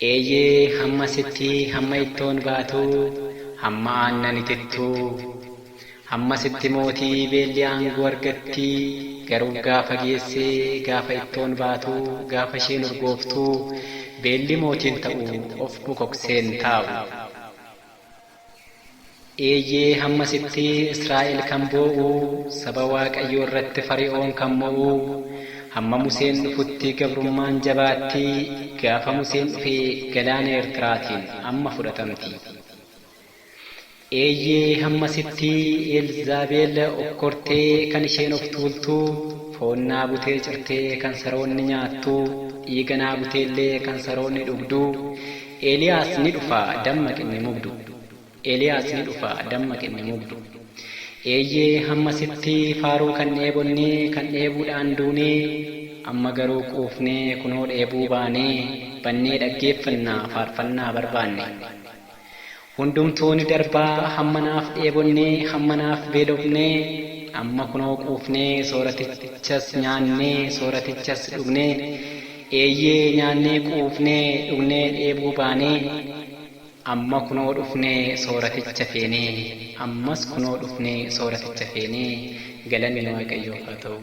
Eeyyee hamma sitti hamma ittoon baatu hamma aannanitittu hamma sitti mootii beelli aangoo argatti garuu gaafa geessee gaafa ittoon baatu gaafa isheen urgooftu beelli mootiin ta'u of bukokseen taa'u. Eeyyee hamma sitti Israa'el kan boo'u saba Waaqayyoo irratti Fari'oon kan mo'u hamma Museen dhufutti gabrummaan jabaatti gaafa Museen dhufee galaana Eertiraatiin amma fudhatamti. Eeyyee hamma sitti Elzaabeel okkortee kan isheen of tuultu foon naabutee cirtee kan saroonni nyaattu dhiiga naabuteellee kan saroonni dhugdu Eeliyaas ni dhufa dammaqinni mugdu. Eeliyaas ni dhufa dammaqinni mugdu. Eeyyee hamma sitti faaruu kan dheebonnee kan dheebuudhaan duunee amma garuu quufnee kunoo dheebuu baanee bannee dhaggeeffannaa faarfannaa barbaanne. Hundumtuu ni darbaa hammanaaf dheebonnee hammanaaf beelofnee amma kunoo quufnee sooratichas nyaannee sooratichas dhugnee. Eeyyee nyaannee quufnee dhugnee dheebuu baanee amma kunoo dhufnee sooraticha feenee ammas kunoo dhufnee sooraticha feenee galanni Waaqayyoof haa ta'u.